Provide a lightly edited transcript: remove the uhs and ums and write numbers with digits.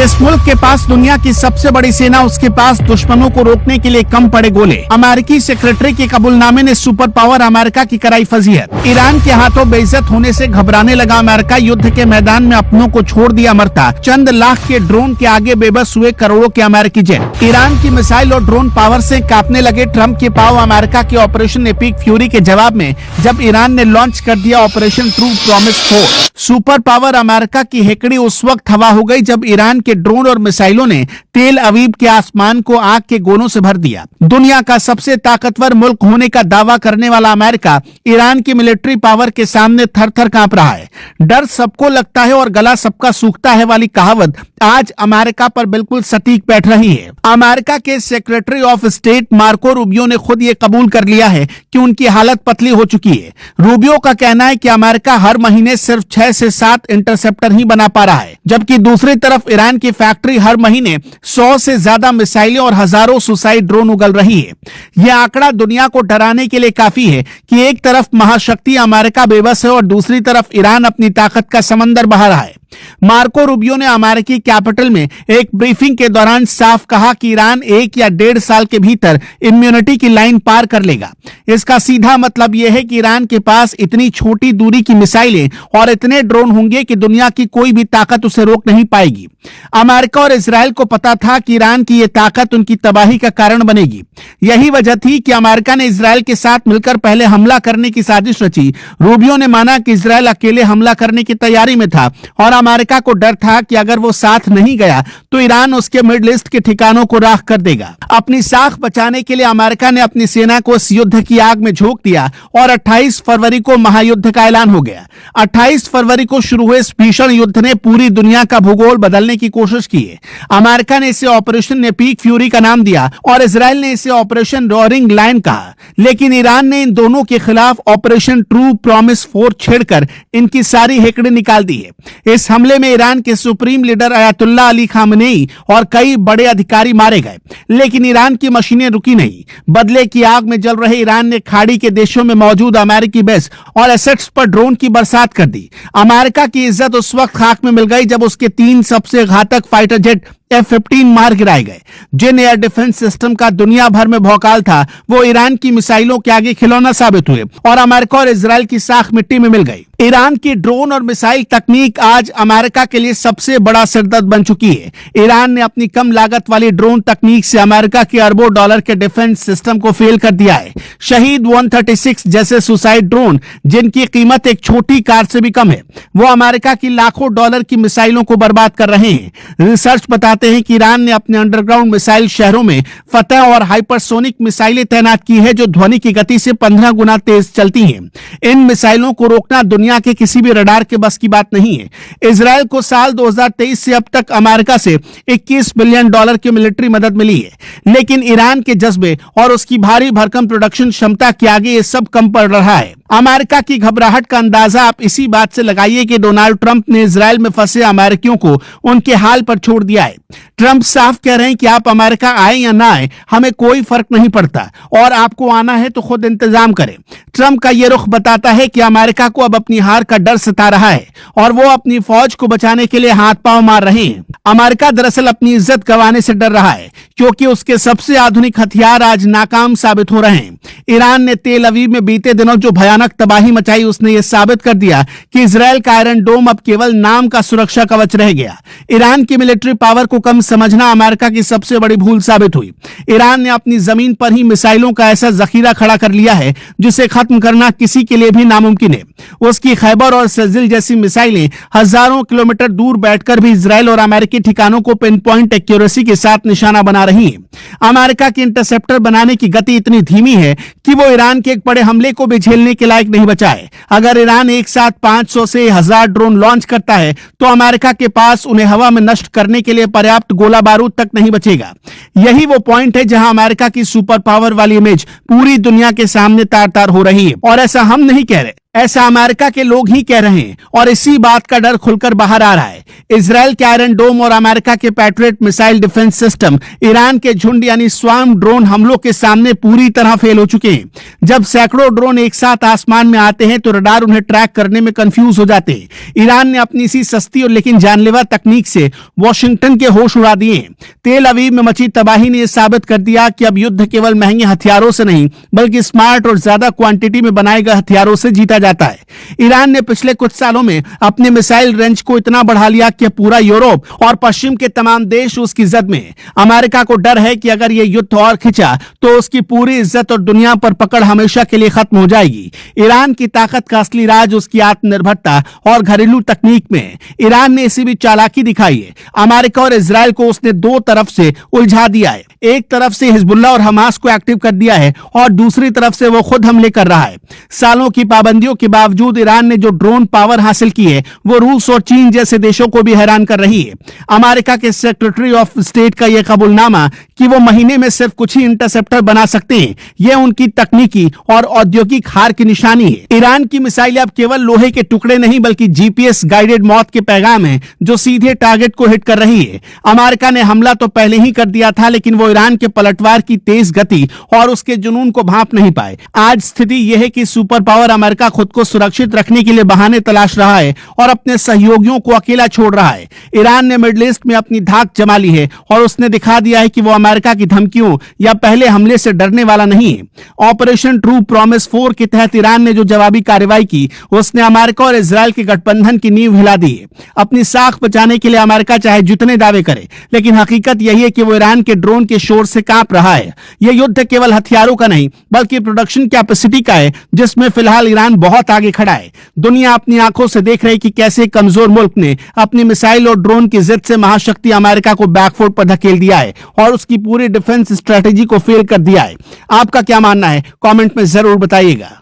जिस मुल्क के पास दुनिया की सबसे बड़ी सेना, उसके पास दुश्मनों को रोकने के लिए कम पड़े गोले। अमेरिकी सेक्रेटरी के कबूलनामे ने सुपर पावर अमेरिका की कराई फजीहत। ईरान के हाथों बेइज्जत होने से घबराने लगा अमेरिका, युद्ध के मैदान में अपनों को छोड़ दिया मरता। चंद लाख के ड्रोन के आगे बेबस हुए करोड़ों के अमेरिकी जेट। ईरान की मिसाइल और ड्रोन पावर से कांपने लगे ट्रंप के पांव। अमेरिका के ऑपरेशन एपिक फ्यूरी के जवाब में जब ईरान ने लॉन्च कर दिया operation true promise 4। Super power America की हेकड़ी उस वक्त हवा हो गई जब ईरान के ड्रोन और मिसाइलों ने तेल अवीव के आसमान को आग के गोलों से भर दिया। दुनिया का सबसे ताकतवर मुल्क होने का दावा करने वाला अमेरिका ईरान की मिलिट्री पावर के सामने थर थर कांप रहा है। डर सबको लगता है और गला सबका सूखता है वाली कहावत आज अमेरिका पर बिल्कुल सटीक बैठ रही है। अमेरिका के secretary of state Marco Rubio ने खुद ये कबूल कर लिया है कि उनकी हालत पतली हो चुकी है। रूबियो का कहना है कि अमेरिका हर महीने सिर्फ 6 से 7 इंटरसेप्टर ही बना पा रहा है, जबकि दूसरी तरफ ईरान की फैक्ट्री हर महीने 100 से ज्यादा मिसाइलें और हजारों सुसाइड ड्रोन उगल रही है। यह आंकड़ा दुनिया को डराने के लिए काफी है कि एक तरफ महाशक्ति अमेरिका बेबस है और दूसरी तरफ ईरान अपनी ताकत का समंदर बहा रहा है। मार्को रूबियो ने अमेरिकी कैपिटल में एक ब्रीफिंग के दौरान साफ कहा कि ईरान 1 या 1.5 साल के भीतर इम्यूनिटी की लाइन पार कर लेगा। इसका सीधा मतलब यह है कि ईरान के पास इतनी छोटी दूरी की मिसाइलें और इतने ड्रोन होंगे कि दुनिया की कोई भी ताकत उसे रोक नहीं पाएगी। अमेरिका और इजराइल को पता था कि ईरान की यह ताकत उनकी तबाही का कारण बनेगी। यही वजह थी कि अमेरिका ने इजराइल के साथ मिलकर पहले हमला करने की साजिश रची। रूबियो ने माना कि इजराइल अकेले हमला करने की तैयारी में था और अमेरिका को डर था कि अगर वो साथ नहीं गया तो ईरान उसके मिडल ईस्ट के ठिकानों को राख कर देगा। अपनी साख बचाने के लिए अमेरिका ने अपनी सेना को इस युद्ध की आग में झोंक दिया और 28 फरवरी को महायुद्ध का ऐलान हो गया। 28 फरवरी को शुरू हुए इस भीषण युद्ध ने पूरी दुनिया का भूगोल बदलने की कोशिश की है। अमेरिका ने इसे ऑपरेशन एपिक फ्यूरी का नाम दिया और इजराइल ने इसे ऑपरेशन रोअरिंग लायन कहा, लेकिन ईरान ने इन दोनों के खिलाफ ऑपरेशन ट्रू प्रॉमिस 4 छेड़कर इनकी सारी हेकड़े निकाल दी है। इस हमले में ईरान के supreme leader Ayatollah Ali Khamenei और कई बड़े अधिकारी मारे गए, लेकिन ईरान की मशीनें रुकी नहीं। बदले की आग में जल रहे ईरान ने खाड़ी के देशों में मौजूद अमेरिकी बेस और एसेट्स पर ड्रोन की बरसात कर दी। अमेरिका की इज्जत उस वक्त खाक में मिल गई जब उसके 3 सबसे घातक फाइटर जेट F-15 मार गिराए गए। जिन एयर डिफेंस सिस्टम का दुनिया भर में भौकाल था वो ईरान की मिसाइलों के आगे खिलौना साबित हुए और अमेरिका और इजराइल की साख मिट्टी में मिल गई। ईरान की ड्रोन और मिसाइल तकनीक आज अमेरिका के लिए सबसे बड़ा सिरदर्द बन चुकी है। ईरान ने अपनी कम लागत वाली ड्रोन तकनीक से अमेरिका के अरबों डॉलर के डिफेंस सिस्टम को फेल कर दिया है। शहीद 136 जैसे सुसाइड ड्रोन, जिनकी कीमत एक छोटी कार से भी कम है, वो अमेरिका की लाखों डॉलर की मिसाइलों को बर्बाद कर रहे हैं। रिसर्च बताते हैं कि ईरान ने अपने अंडरग्राउंड मिसाइल शहरों में फतह और हाइपरसोनिक मिसाइलें तैनात की है जो ध्वनि की गति से 15 गुना तेज चलती हैं। इन मिसाइलों को रोकना दुनिया के किसी भी रडार के बस की बात नहीं है। इजराइल को साल 2023 से अब तक अमेरिका से 21 बिलियन डॉलर की मिलिट्री मदद मिली है, लेकिन ईरान के जज्बे और उसकी भारी भरकम प्रोडक्शन क्षमता के आगे ये सब कम पड़ रहा है। अमेरिका की घबराहट का अंदाजा आप इसी बात से लगाइए कि डोनाल्ड ट्रंप ने इजराइल में फंसे अमेरिकियों को उनके हाल पर छोड़ दिया है। ट्रंप साफ कह रहे हैं कि आप अमेरिका आए या ना आए, हमें कोई फर्क नहीं पड़ता और आपको आना है तो खुद इंतजाम करें। ट्रंप का यह रुख बताता है कि अमेरिका को अब अपनी हार का डर सता रहा है और वो अपनी फौज को बचाने के लिए हाथ पांव मार रहे हैं। अमेरिका दरअसल अपनी इज्जत गंवाने से डर रहा है क्योंकि उसके सबसे आधुनिक हथियार आज नाकाम साबित हो रहे हैं। ईरान ने तेल अवीव में बीते दिनों जो भयानक तबाही मचाई, उसने यह साबित कर दिया कि इजराइल का आयरन डोम अब केवल नाम का सुरक्षा कवच रह गया। ईरान की मिलिट्री पावर को कम समझना अमेरिका की सबसे बड़ी भूल साबित हुई। ईरान ने अपनी जमीन पर ही मिसाइलों का ऐसा जखीरा खड़ा कर लिया है जिसे खत्म करना किसी के लिए भी नामुमकिन है। उसकी खैबर और सजिल जैसी मिसाइलें हजारों किलोमीटर दूर बैठकर भी इजराइल और अमेरिकी ठिकानों को पिन पॉइंट एक्यूरेसी के साथ निशाना बना रही है। अमेरिका की इंटरसेप्टर बनाने की गति इतनी धीमी है कि वो ईरान के एक बड़े हमले को भी झेलने के लायक नहीं बचा है। अगर ईरान एक साथ 500 से 1000 ड्रोन लॉन्च करता है तो अमेरिका के पास उन्हें हवा में नष्ट करने के लिए पर्याप्त गोला बारूद तक नहीं बचेगा। यही वो पॉइंट है जहां अमेरिका की सुपर पावर वाली इमेज पूरी दुनिया के सामने तार तार हो रही है। और ऐसा हम नहीं कह रहे, ऐसा अमेरिका के लोग ही कह रहे हैं और इसी बात का डर खुलकर बाहर आ रहा है। इजराइल के आयरन डोम और अमेरिका के patriot missile defence system Iran के झुंड यानी स्वार्म ड्रोन हमलों के सामने पूरी तरह फेल हो चुके हैं। जब सैकड़ों ड्रोन एक साथ आसमान में आते हैं तो रडार उन्हें ट्रैक करने में कंफ्यूज हो जाते हैं। ईरान ने अपनी इसी सस्ती और लेकिन जानलेवा तकनीक से वॉशिंगटन के होश उड़ा दिए हैं। तेल अवीव में मची तबाही ने यह साबित कर दिया कि अब युद्ध केवल महंगे हथियारों से नहीं बल्कि स्मार्ट और ज्यादा क्वांटिटी में बनाए गए हथियारों से जीता जाता है। ईरान ने पिछले कुछ सालों में अपने मिसाइल रेंज को इतना बढ़ा लिया कि पूरा यूरोप और पश्चिम के तमाम देश उसकी जद में। अमेरिका को डर है कि अगर यह युद्ध और खिंचा तो उसकी पूरी इज्जत और दुनिया पर पकड़ हमेशा के लिए खत्म हो जाएगी। ईरान की ताकत का असली राज उसकी आत्मनिर्भरता और घरेलू तकनीक में है। ईरान ने इसी भी चालाकी दिखाई है। अमेरिका और इजराइल को उसने दो तरफ से उलझा दिया है। एक तरफ से हिजबुल्लाह और हमास को एक्टिव कर दिया है और दूसरी तरफ से वो खुद हमले कर रहा है। सालों की पाबंदियों के बावजूद ईरान ने जो ड्रोन पावर हासिल की है वो रूस और चीन जैसे देशों को भी हैरान कर रही है। अमेरिका के सेक्रेटरी ऑफ स्टेट का यह कबूलनामा कि वो महीने में सिर्फ कुछ ही इंटरसेप्टर बना सकते हैं, यह उनकी तकनीकी और औद्योगिक हार की निशानी है। ईरान की मिसाइलें अब केवल लोहे के टुकड़े नहीं बल्कि जीपीएस गाइडेड मौत के पैगाम हैं जो सीधे टारगेट को हिट कर रही है। अमेरिका ने हमला तो पहले ही कर दिया था लेकिन वो ईरान के पलटवार की तेज गति और उसके जुनून को भांप नहीं पाए। आज स्थिति यह है कि सुपर पावर अमेरिका खुद को सुरक्षित रखने के लिए बहाने तलाश रहा है और अपने सहयोगियों को अकेला छोड़ रहा है। ईरान ने मिडिल ईस्ट में अपनी धाक जमा ली है और उसने दिखा दिया है कि वो अमेरिका की धमकियों या पहले हमले से डरने वाला नहीं है। ऑपरेशन ट्रू प्रॉमिस 4 के तहत ईरान ने जो जवाबी कार्रवाई की उसने अमेरिका और इजराइल के गठबंधन की नींव हिला दी है। अपनी साख बचाने के लिए अमेरिका चाहे जितने दावे करे लेकिन हकीकत यही है कि वो ईरान के ड्रोन के शोर से कांप रहा है। यह युद्ध केवल हथियारों का नहीं बल्कि प्रोडक्शन कैपेसिटी का है जिसमें फिलहाल ईरान बहुत आगे खड़ा है। दुनिया अपनी आंखों से देख रही कि कैसे कमजोर मुल्क ने अपनी मिसाइल और ड्रोन की जिद से महाशक्ति अमेरिका को बैकफुट पर धकेल दिया है और उसकी पूरी डिफेंस स्ट्रेटेजी को फेल कर दिया है। आपका क्या मानना है कमेंट में जरूर बताइएगा।